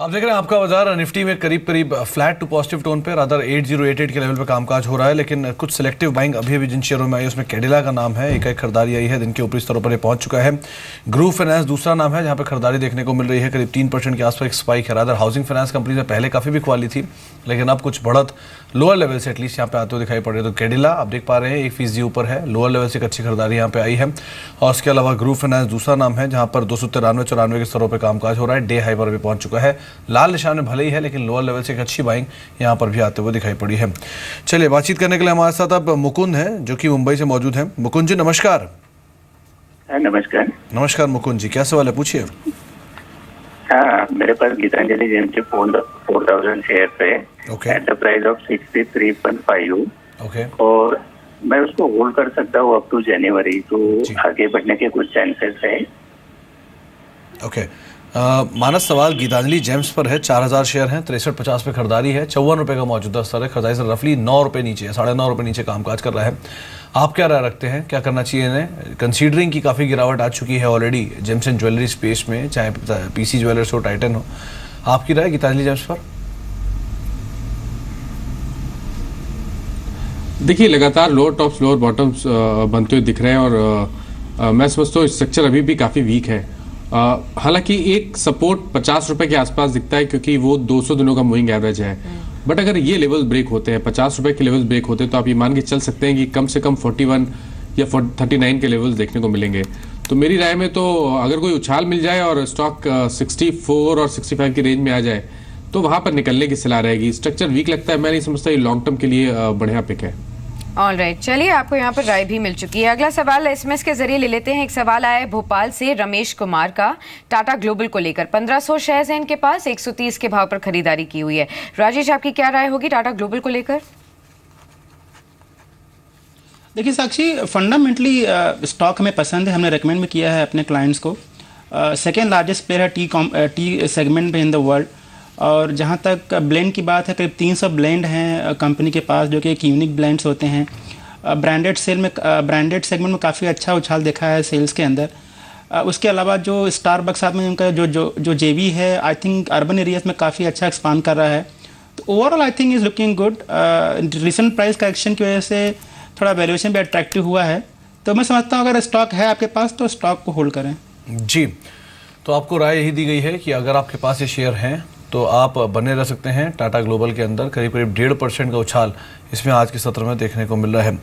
आप देख रहे हैं आपका बाजार निफ्टी में करीब करीब फ्लैट टू पॉजिटिव टोन पे रादर 8088 के लेवल पे कामकाज हो रहा है, लेकिन कुछ सिलेक्टिव बाइंग अभी जिन शेयरों में आई उसमें कैडिला का नाम है, एक खरीदारी आई है, दिन के ऊपरी स्तरों पर ये पहुंच चुका है। ग्रुप फाइनेंस दूसरा नाम है जहां पे खरीदारी देखने को मिल रही है, करीब 3% के आसपास एक स्पाइक है। रादर हाउसिंग फाइनेंस कंपनी से पहले काफी बिक वाली थी, लेकिन अब कुछ बढ़त लोअर लेवल से एटलीस्ट यहाँ पे आते हुए दिखाई पड़ रही है। तो कैडिला आप देख पा रहे हैं 1% ऊपर है, लोअर लेवल से एक अच्छी खरीदारी यहाँ पे आई है। और उसके अलावा ग्रुप फाइनेंस दूसरा नाम है जहां पर 293-94 के स्तरों पर कामकाज हो रहा है, डे हाई पर भी पहुंच चुका है। लाल निशान में भले ही है लेकिन लोअर लेवल से एक अच्छी बाइंग यहाँ पर भी आते हुए दिखाई पड़ी है। चलिए बातचीत करने के लिए हमारे साथ अब मुकुंद हैं जो कि मुंबई से मौजूद हैं। मुकुंद जी नमस्कार। नमस्कार। नमस्कार मुकुंद जी, क्या सवाल है, पूछिए। हाँ, मेरे पास गीतांजलि जेम्स के 4000 शेयर पे at the price of 63.5 okay, और मैं उसको होल्ड कर सकता हूँ अप टू जनवरी, तो आगे बढ़ने के कुछ चांसेस है? ओके, मानस सवाल गीतांजलि जेम्स पर है। 4000 शेयर हैं, 63.50 पे खरीदारी है, 54 रुपये का मौजूदा स्तर है, खरीदारी से रफली 9 रुपये नीचे है, 9.5 रुपये नीचे कामकाज कर रहा है। आप क्या राय रखते हैं, क्या करना चाहिए इन्हें, कंसीडरिंग की काफ़ी गिरावट आ चुकी है already James and jewellery space में, चाहे पीसी ज्वेलर्स हो, टाइटन हो। आपकी राय गीतांजलि जेम्स पर? देखिए लगातार लोअर टॉप्स लोअर बॉटम्स बनते हुए दिख रहे हैं और मैं समझता हूँ स्ट्रक्चर अभी भी काफ़ी वीक है। हालांकि एक सपोर्ट 50 रुपए के आसपास दिखता है क्योंकि वो 200 दिनों का मूविंग एवरेज है, बट अगर ये लेवल ब्रेक होते हैं, 50 रुपए के लेवल्स ब्रेक होते हैं, तो आप ये मान के चल सकते हैं कि कम से कम 41 या 39 के लेवल्स देखने को मिलेंगे। तो मेरी राय में तो अगर कोई उछाल मिल जाए और स्टॉक 64 और 65 की रेंज में आ जाए तो वहां पर निकलने की सलाह रहेगी। स्ट्रक्चर वीक लगता है, मैं नहीं समझता ये लॉन्ग टर्म के लिए बढ़िया पिक है। ऑल राइट, चलिए आपको यहाँ पर राय भी मिल चुकी है। अगला सवाल एसएमएस के जरिए ले लेते हैं। एक सवाल आया है भोपाल से रमेश कुमार का, टाटा ग्लोबल को लेकर 1500 शेयर्स हैं इनके पास, 130 के भाव पर खरीदारी की हुई है। राजेश आपकी क्या राय होगी टाटा ग्लोबल को लेकर? देखिए साक्षी, फंडामेंटली स्टॉक हमें पसंद है, हमने रेकमेंड भी किया है अपने क्लाइंट्स को। सेकेंड लार्जेस्ट प्लेयर है टी सेगमेंट में इन द वर्ल्ड, और जहाँ तक ब्लेंड की बात है करीब 300 ब्लेंड हैं कंपनी के पास जो कि एक यूनिक ब्लेंड्स होते हैं। ब्रांडेड सेगमेंट में काफ़ी अच्छा उछाल देखा है सेल्स के अंदर। उसके अलावा जो स्टारबक्स साथ में उनका जो जेवी है, आई थिंक अर्बन एरियाज में काफ़ी अच्छा एक्सपांड कर रहा है। तो overall I think is looking good. Recent price correction की वजह से थोड़ा वैल्यूएशन भी अट्रैक्टिव हुआ है, तो मैं समझता हूँ अगर स्टॉक है आपके पास तो स्टॉक को होल्ड करें। जी, तो आपको राय यही दी गई है कि अगर आपके पास ये शेयर हैं तो आप बने रह सकते हैं टाटा ग्लोबल के अंदर। करीब 1.5% का उछाल इसमें आज के सत्र में देखने को मिल रहा है।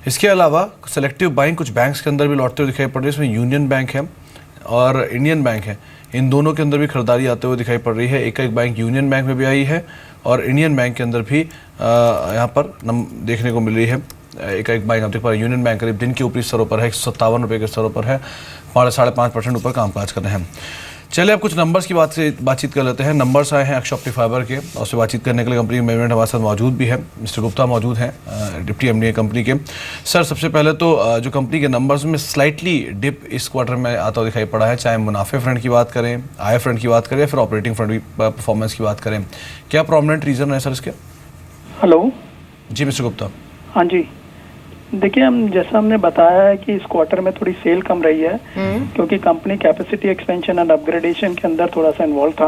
इसके अलावा सेलेक्टिव बाइंग कुछ बैंक्स के अंदर भी लौटते हुए दिखाई पड़ रही है। इसमें यूनियन बैंक है और इंडियन बैंक है, इन दोनों के अंदर भी खरीदारी आते हुए दिखाई पड़ रही है। एक बैंक यूनियन बैंक में भी आई है और इंडियन बैंक के अंदर भी यहाँ पर देखने को मिल रही है। एक बैंक आप देख पा रहे हैं, यूनियन बैंक करीब दिन के ऊपरी स्तरों पर है, 157 रुपये के स्तरों पर है, 5.5% ऊपर कामकाज कर रहे हैं। चलिए अब कुछ नंबर्स की बातचीत कर लेते हैं। नंबर्स आए हैं अक्ष ऑप्टिक फाइबर के, और उससे बातचीत करने के लिए कंपनी मैनेजमेंट हमारे साथ मौजूद भी है। मिस्टर गुप्ता मौजूद हैं, डिप्टी एमडी कंपनी के। सर सबसे पहले तो जो कंपनी के नंबर्स में स्लाइटली डिप इस क्वार्टर में आता हुआ दिखाई पड़ा है, चाहे मुनाफे फ्रंट की बात करें, आय फ्रंट की बात करें या फिर ऑपरेटिंग फ्रंट परफॉर्मेंस की बात करें, क्या प्रोमिनेंट रीज़न है सर इसके? हेलो जी मिस्टर गुप्ता। हाँ जी, देखिए जैसा हमने बताया है कि इस क्वार्टर में थोड़ी सेल कम रही है क्योंकि company capacity expansion and upgradation के अंदर थोड़ा सा इन्वॉल्व था।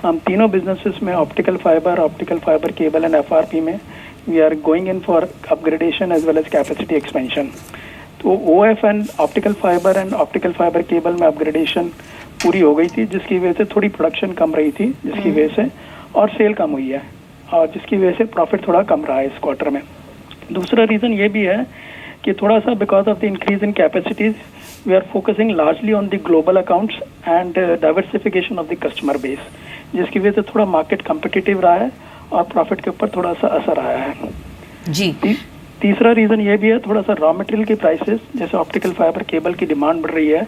हम तीनों बिजनेसेस में optical fibre cable and FRP में we are going in for upgradation as well as capacity expansion. तो OF and optical fibre cable में अपग्रेडेशन पूरी हो गई थी, जिसकी वजह से थोड़ी प्रोडक्शन कम रही थी, जिसकी वजह से और सेल कम हुई है, और जिसकी वजह से प्रॉफिट थोड़ा कम रहा है इस क्वार्टर में। दूसरा रीज़न ये भी है कि थोड़ा सा because of the increase in capacities we are focusing largely on the global accounts and diversification of the customer base, जिसकी वजह से थोड़ा मार्केट कम्पिटिटिव रहा है और प्रॉफिट के ऊपर थोड़ा सा असर आया है जी। तीसरा रीज़न ये भी है थोड़ा सा रॉ मटेरियल के प्राइसेस, जैसे ऑप्टिकल फाइबर केबल की डिमांड बढ़ रही है,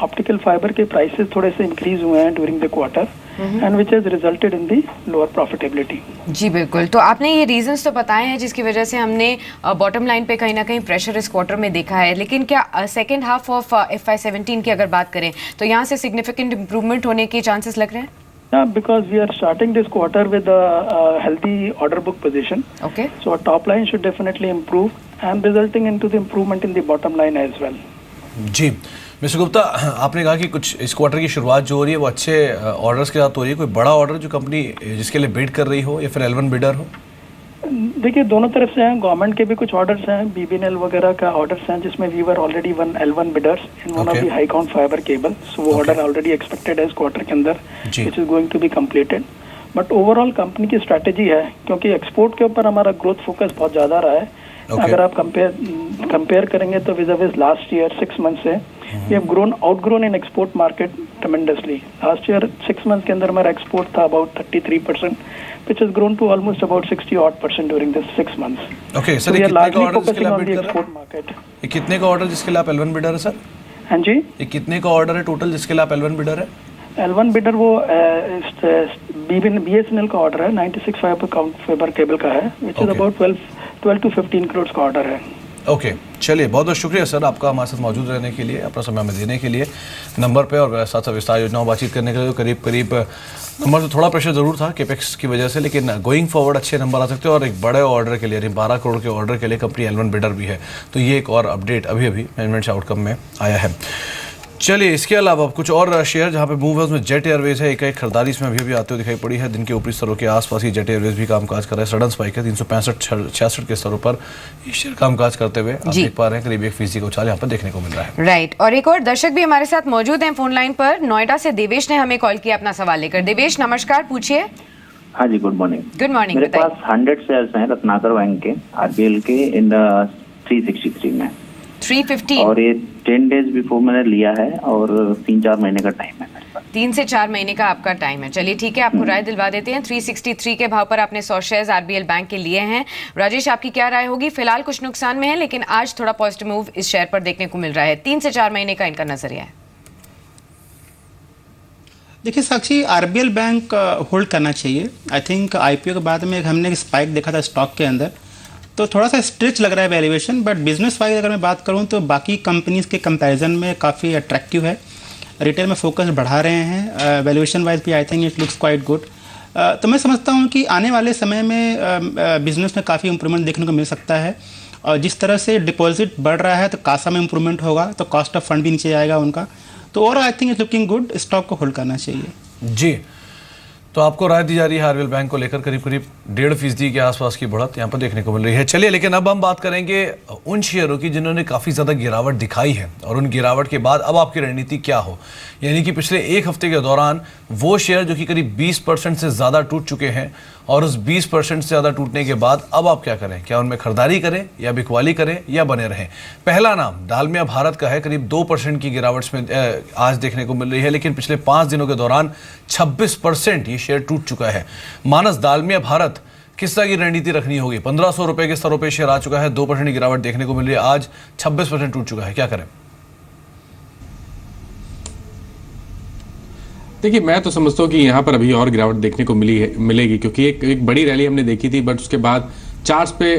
ऑप्टिकल फाइबर के प्राइसेस थोड़े से इंक्रीज हुए हैं during the quarter and which has resulted in the lower profitability. जी बिल्कुल, तो आपने ये रीजंस तो बताए हैं जिसकी वजह से हमने बॉटम लाइन पे कहीं ना कहीं प्रेशर इस क्वार्टर में देखा है, लेकिन क्या सेकंड हाफ ऑफ FY17 की अगर बात करें तो यहाँ से सिग्निफिकेंट इंप्रूवमेंट होने के चांसेस लग रहे हैं? Yeah, because we are starting this quarter with a healthy order book position. Okay. So our top line should definitely improve and resulting into the improvement in the bottom line as well. Ji, mister Gupta, आपने कहा कि कुछ इस quarter की शुरुआत जो हो रही है वो अच्छे ऑर्डर्स के साथ हो रही है। कोई बड़ा ऑर्डर जो कंपनी जिसके लिए बिड कर रही हो या फिर L1 बिडर हो? देखिए, दोनों तरफ से हैं। गवर्नमेंट के भी कुछ ऑर्डर्स हैं, BBNL वगैरह का ऑर्डर्स हैं, जिसमें we were already L1 bidders in one of the high count fibre cable. So वो ऑर्डर ऑलरेडी एक्सपेक्टेड है इस क्वार्टर के अंदर, which is going to be completed. But overall company की स्ट्रैटेजी है, क्योंकि एक्सपोर्ट के ऊपर हमारा ग्रोथ फोकस बहुत ज़्यादा रहा है। अगर आप कंपेयर करेंगे तो विज़ लास्ट ईयर 6 मंथ से we have outgrown in export market tremendously. Last year 6 month के अंदर हमारा एक्सपोर्ट था about 33%, which has grown to almost about 60% during this 6 months. Okay, so we are largely focusing on the export market. ये कितने का order जिसके लिए आप L1 बिडर है सर? हाँ जी, ये कितने का ऑर्डर है टोटल जिसके लिए आप L1 बिडर है? L1 बिडर वो BSNL का ऑर्डर है, 96 फाइबर केबल का है, which is about 12 to 15 crore का ऑर्डर है। ओके, चलिए बहुत बहुत शुक्रिया सर आपका हमारे साथ मौजूद रहने के लिए, अपना समय हमें देने के लिए नंबर पे और साथ साथ विस्तार योजनाओं बातचीत करने के लिए। करीब नंबर से थोड़ा प्रेशर ज़रूर था केपेक्स की वजह से, लेकिन गोइंग फॉरवर्ड अच्छे नंबर आ सकते हैं और एक बड़े ऑर्डर के लिए 12 करोड़ के ऑर्डर के लिए कंपनी L1 बिडर भी है। तो ये एक और अपडेट अभी मैनेजमेंट से आउटकम में आया है। चलिए, इसके अलावा कुछ और शेयर जहां पे मूव है उसमें जेट एयरवेज है। एक खरीदारी इसमें अभी आते हुए दिखाई पड़ी है। दिन के ऊपरी स्तरों के आसपास ही जेट एयरवेज भी कामकाज कर रहा है। सडन स्पाइक है 365-66 के स्तरों पर ये शेयर कामकाज करते हुए आप देख पा रहे हैं। करीब 1% का उछाल यहाँ पर देखने को मिल रहा है। राइट, और एक और दर्शक भी हमारे साथ मौजूद हैं फोन लाइन पर। नोएडा से देवेश ने हमें कॉल किया अपना सवाल लेकर। देवेश नमस्कार, पूछिए। हाँ जी, गुड मॉर्निंग। Good morning. मेरे पास 100 शेयर्स हैं रत्नाकर बैंक के RBL के इन 363 में 350, और ये 10 डेज बिफोर मैंने लिया है और 3-4 महीने का टाइम है मेरे पास। 3 से 4 महीने का आपका टाइम है। चलिए ठीक है, आपको राय दिलवा देते हैं। 363 के भाव पर आपने 100 शेयर्स RBL बैंक के लिए हैं। राजेश, आपकी क्या राय होगी? फिलहाल कुछ नुकसान में है, लेकिन आज थोड़ा पॉजिटिव मूव इस शेयर पर देखने को मिल रहा है। 3 से 4 महीने का इनका नजरिया है। देखिए साक्षी, RBL बैंक होल्ड करना चाहिए। आई थिंक IPO के बाद में हमने एक स्पाइक देखा था स्टॉक के अंदर, तो थोड़ा सा स्ट्रेच लग रहा है वैल्यूएशन, बट बिजनेस वाइज अगर मैं बात करूं तो बाकी कंपनीज के कंपैरिजन में काफ़ी अट्रैक्टिव है। रिटेल में फोकस बढ़ा रहे हैं, वैल्यूएशन वाइज भी I think it looks quite good. तो मैं समझता हूं कि आने वाले समय में बिजनेस में काफ़ी इंप्रूवमेंट देखने को मिल सकता है। और जिस तरह से डिपॉजिट बढ़ रहा है तो कासा में इंप्रूवमेंट होगा, तो कॉस्ट ऑफ फंड भी नीचे आएगा उनका। तो overall I think it looking good, stock को होल्ड करना चाहिए। जी, तो आपको राय दी जा रही है RBL बैंक को लेकर करीब 1.5% के आसपास की बढ़त यहाँ पर देखने को मिल रही है। चलिए, लेकिन अब हम बात करेंगे उन शेयरों की जिन्होंने काफ़ी ज़्यादा गिरावट दिखाई है, और उन गिरावट के बाद अब आपकी रणनीति क्या हो। यानी कि पिछले एक हफ्ते के दौरान वो शेयर जो कि करीब 20% से ज़्यादा टूट चुके हैं, और उस 20% से ज़्यादा टूटने के बाद अब आप क्या करें? क्या उनमें खरीदारी करें या बिकवाली करें या बने रहें? पहला नाम डालमिया भारत का है। करीब 2% की गिरावट में आज देखने को मिल रही है, लेकिन पिछले 5 दिनों के दौरान 26% ये शेयर टूट चुका है। मानस, डालमिया भारत किस तरह की रणनीति रखनी होगी? 1500 रुपए के स्तरों पर शेयर आ चुका है, 2% की गिरावट देखने को मिल रही है, आज 26% टूट चुका है, क्या करें? देखिए, मैं तो समझता हूँ कि यहाँ पर अभी और गिरावट देखने को मिलेगी, क्योंकि एक बड़ी रैली हमने देखी थी, बट उसके बाद चार्ट्स पे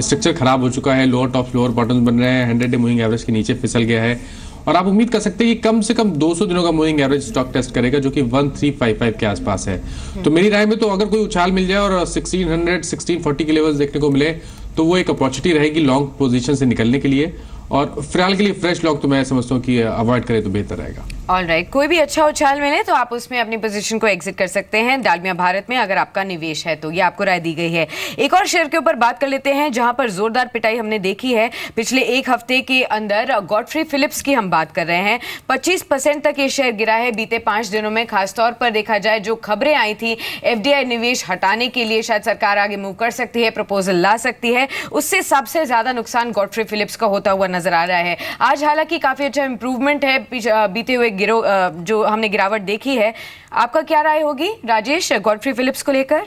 स्ट्रक्चर खराब हो चुका है। लोअर टॉप्स लोअर बॉटम्स बन रहे हैं, 100 डे मूविंग एवरेज के नीचे फिसल गया है, और आप उम्मीद कर सकते हैं कि कम से कम 200 दिनों का मूविंग एवरेज स्टॉक टेस्ट करेगा, जो कि 1355 के आसपास है। तो मेरी राय में तो अगर कोई उछाल मिल जाए और 1600 1640 के लेवल्स देखने को मिले, तो वो एक अपॉर्चुनिटी रहेगी लॉन्ग पोजीशन से निकलने के लिए। और फिलहाल के लिए फ्रेश लॉन्ग तो मैं समझता हूँ कि अवॉइड करें तो बेहतर रहेगा। ऑलराइट, कोई भी अच्छा उछाल मिले तो आप उसमें अपनी पोजीशन को एग्जिट कर सकते हैं डालमिया भारत में, अगर आपका निवेश है तो। ये आपको राय दी गई है। एक और शेयर के ऊपर बात कर लेते हैं जहां पर जोरदार पिटाई हमने देखी है पिछले एक हफ्ते के अंदर। गॉडफ्री फिलिप्स की हम बात कर रहे हैं। 25% तक ये शेयर गिरा है बीते 5 दिनों में। खासतौर पर देखा जाए, जो खबरें आई थी FDI निवेश हटाने के लिए शायद सरकार आगे मूव कर सकती है, प्रपोजल ला सकती है, उससे सबसे ज्यादा नुकसान गॉडफ्री फिलिप्स का होता हुआ नजर आ रहा है। आज हालांकि काफी अच्छा इंप्रूवमेंट है बीते हुए जो हमने गिरावट देखी है। आपका क्या राय होगी राजेश गॉडफ्री फिलिप्स को लेकर?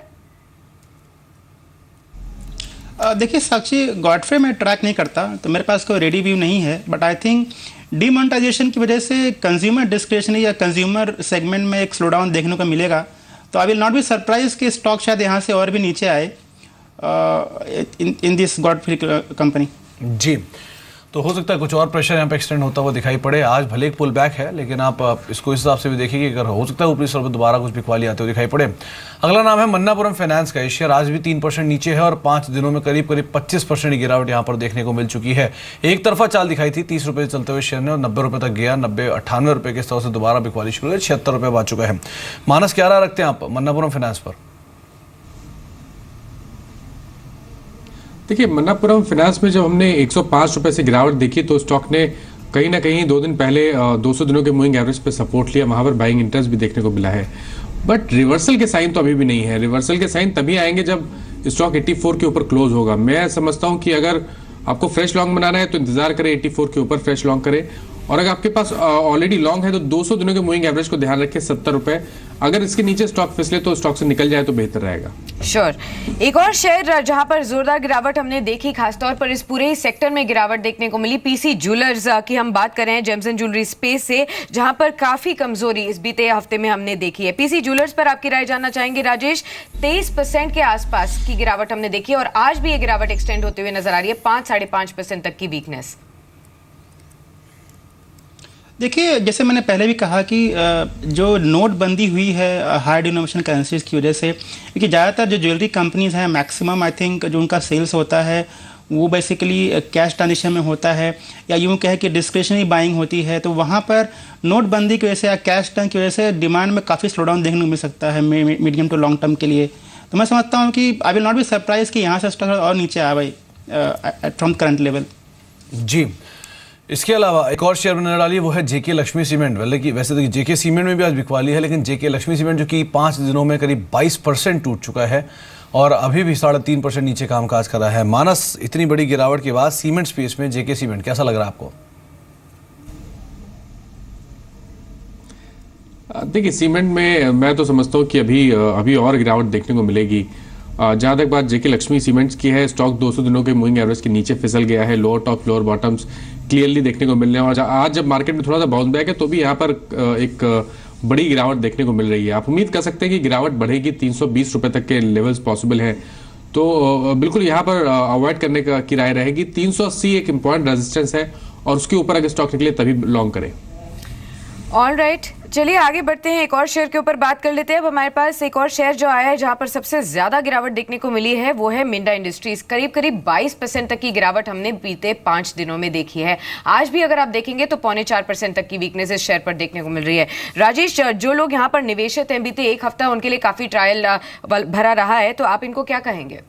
देखिए साक्षी, गॉडफ्री में ट्रैक नहीं करता तो मेरे पास कोई रेडी व्यू नहीं है, बट आई थिंक डीमोनेटाइजेशन की वजह से कंज्यूमर डिस्क्रिशनरी या कंज्यूमर सेगमेंट में एक स्लोडाउन देखने को मिलेगा। तो I will not be surprise कि स्टॉक शायद यहाँ से और भी नीचे आए इन दिस गॉडफ्री कंपनी। जी, तो हो सकता है कुछ और प्रेशर यहाँ पे एक्सटेंड होता हुआ दिखाई पड़े। आज भले एक पुल बैक है, लेकिन आप इसको इस हिसाब से भी देखिए कि अगर हो सकता है ऊपरी स्तर पर दोबारा कुछ बिकवाली आते हुए दिखाई पड़े। अगला नाम है मन्नापुरम फाइनेंस का। शेयर आज भी 3% नीचे है और 5 दिनों में करीब 25% की गिरावट यहाँ पर देखने को मिल चुकी है। एक तरफा चाल दिखाई थी 30 रुपये चलते हुए शेयर ने और 90 रुपये तक गया। 98 रुपये के स्तर से दोबारा बिकवाली शुरू है। 76 रुपये आ चुका है। मानस क्या राय रखते हैं आप मन्नापुरम फाइनेंस पर? देखिए, मन्नापुरम फाइनेंस में जब हमने 105 रुपए से गिरावट देखी तो स्टॉक ने कहीं ना कहीं 2 दिन पहले 200 दिनों के मूविंग एवरेज पे सपोर्ट लिया, वहां पर बाइंग इंटरेस्ट भी देखने को मिला है। बट रिवर्सल के साइन तो अभी भी नहीं है। रिवर्सल के साइन तभी आएंगे जब स्टॉक 84 के ऊपर क्लोज होगा। मैं समझता हूं कि अगर आपको फ्रेश लॉन्ग बनाना है तो इंतजार करें, 84 के ऊपर फ्रेश लॉन्ग करें। और अगर आपके पास ऑलरेडी लॉन्ग है तो 200 दिनों के मूविंग एवरेज को ध्यान रखें, 70 रुपए। अगर इसके नीचे स्टॉक फिसले तो स्टॉक से निकल जाए तो बेहतर रहेगा। श्योर। एक और शेयर जहां पर जोरदार गिरावट हमने देखी, खासतौर पर इस पूरे ही सेक्टर में गिरावट देखने को मिली, पीसी ज्वेलर्स की हम बात कर रहे हैं, जेम्स एंड ज्वेलरी स्पेस से, जहां पर काफी कमजोरी इस बीते हफ्ते में हमने देखी है। पीसी ज्वेलर्स पर आपकी राय जानना चाहेंगे राजेश। 23% के आसपास की गिरावट हमने देखी और आज भी ये गिरावट एक्सटेंड होते हुए नजर आ रही है, 5-5.5% तक की वीकनेस। देखिए, जैसे मैंने पहले भी कहा कि जो नोटबंदी हुई है हाई डिनोमिनेशन करेंसीज की वजह से, क्योंकि ज़्यादातर जो ज्वेलरी कंपनीज हैं मैक्सिमम आई थिंक जो उनका सेल्स होता है वो बेसिकली कैश ट्रांजेक्शन में होता है, या यूँ कहे कि डिस्क्रिशनरी बाइंग होती है। तो वहाँ पर नोटबंदी की वजह से या कैश टर्न की वजह से डिमांड में काफ़ी स्लो डाउन देखने को मिल सकता है मीडियम टू लॉन्ग टर्म के लिए। तो मैं समझता हूँ कि I will not be surprise कि यहाँ से स्टॉक और नीचे आ भाई फ्रॉम करंट लेवल। जी, इसके अलावा एक और शेयर मैंने डाली, वो है जेके लक्ष्मी सीमेंट। वैसे तो जेके सीमेंट में भी आज बिकवाली है, लेकिन जेके लक्ष्मी सीमेंट जो कि 5 दिनों में करीब 22% टूट चुका है और अभी भी 3.5% नीचे कामकाज कर रहा है। मानस, इतनी बड़ी गिरावट के बाद सीमेंट स्पेस में जेके सीमेंट कैसा लग रहा है आपको? देखिए, सीमेंट में मैं तो समझता हूँ कि अभी और गिरावट देखने को मिलेगी। जहां तक बात जेके लक्ष्मी सीमेंट्स की है, स्टॉक 200 दिनों के मूविंग एवरेज के नीचे फिसल गया है। Lower top lower bottoms clearly देखने को मिल रहे हैं और आज जब मार्केट में थोड़ा सा बाउंस बैक है तो भी यहाँ पर एक बड़ी गिरावट देखने को मिल रही है। आप उम्मीद कर सकते हैं कि गिरावट बढ़ेगी, 320 रुपए तक के लेवल्स पॉसिबल है। तो बिल्कुल यहाँ पर अवॉइड करने की राय रहेगी। 380 एक इम्पॉर्टेंट रेजिस्टेंस है और उसके ऊपर अगर स्टॉक निकले तभी लॉन्ग करें। ऑल राइट, चलिए आगे बढ़ते हैं, एक और शेयर के ऊपर बात कर लेते हैं। अब हमारे पास एक और शेयर जो आया है जहां पर सबसे ज्यादा गिरावट देखने को मिली है वो है मिंडा इंडस्ट्रीज। करीब 22% तक की गिरावट हमने बीते 5 दिनों में देखी है। आज भी अगर आप देखेंगे तो 3.25% तक की वीकनेस इस शेयर पर देखने को मिल रही है। राजेश, जो लोग यहाँ पर निवेशित हैं बीते एक हफ्ता उनके लिए काफी ट्रायल भरा रहा है, तो आप इनको क्या कहेंगे?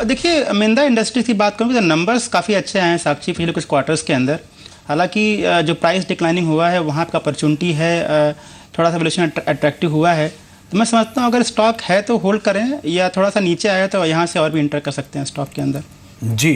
देखिए, मिंडा इंडस्ट्रीज की बात करूँ तो नंबर्स काफ़ी अच्छे आए हैं साक्षी पिछले कुछ क्वार्टर्स के अंदर। हालांकि जो प्राइस डिक्लाइनिंग हुआ है वहाँ पर अपॉर्चुनिटी है, थोड़ा सा वैल्यूएशन अट्रैक्टिव हुआ है। तो मैं समझता हूँ अगर स्टॉक है तो होल्ड करें, या थोड़ा सा नीचे आया तो यहाँ से और भी इंटर कर सकते हैं स्टॉक के अंदर। जी,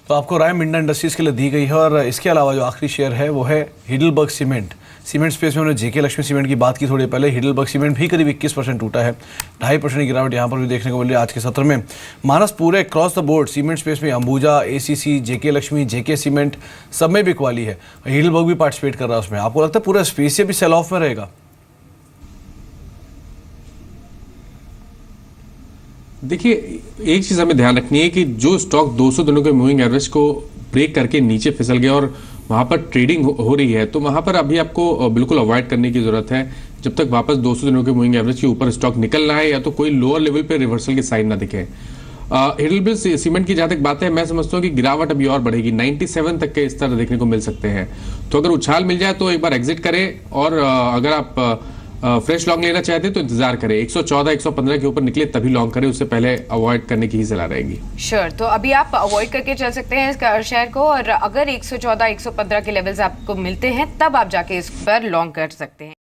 तो आपको राय मिंडा इंडस्ट्रीज़ के लिए दी गई है। और इसके अलावा जो आखिरी शेयर है वो है हिडलबर्ग सीमेंट। सीमेंट स्पेस में उन्होंने जेके लक्ष्मी सीमेंट की बात की थोड़ी पहले। हिडलबर्ग सीमेंट भी करीब 21% टूटा है। 2.5% की गिरावट यहाँ पर भी देखने को मिल रही है आज के सत्र में। मानस, पूरे cross the board cement space में अंबुजा, एसीसी, जेके लक्ष्मी, जेके सीमेंट सब में बिकवाली है। हिडलबर्ग भी पार्टिसिपेट कर रहा है उसमें। आपको लगता है पूरा स्पेस से भी सेल ऑफ में रहेगा? देखिए, एक चीज हमें ध्यान रखनी है कि जो स्टॉक 200 दिनों के मूविंग एवरेज को ब्रेक करके नीचे फिसल गया और वहां पर ट्रेडिंग हो रही है, तो वहां पर अभी आपको बिल्कुल अवॉइड करने की जरूरत है जब तक वापस 200 दिनों के मूविंग एवरेज के ऊपर स्टॉक निकलना है या तो कोई लोअर लेवल पे रिवर्सल के साइन ना दिखे। हिडलबर्ग सीमेंट की जहां तक बात है, मैं समझता हूँ कि गिरावट अभी और बढ़ेगी, 97 तक के स्तर देखने को मिल सकते हैं। तो अगर उछाल मिल जाए तो एक बार एग्जिट करें और अगर आप फ्रेश लॉन्ग लेना चाहते हैं तो इंतजार करें, 114 115 के ऊपर निकले तभी लॉन्ग करें, उससे पहले अवॉइड करने की ही सलाह रहेगी। श्योर, तो अभी आप अवॉइड करके चल सकते हैं इस शेयर को, और अगर 114 115 के लेवल्स आपको मिलते हैं तब आप जाके इस पर लॉन्ग कर सकते हैं।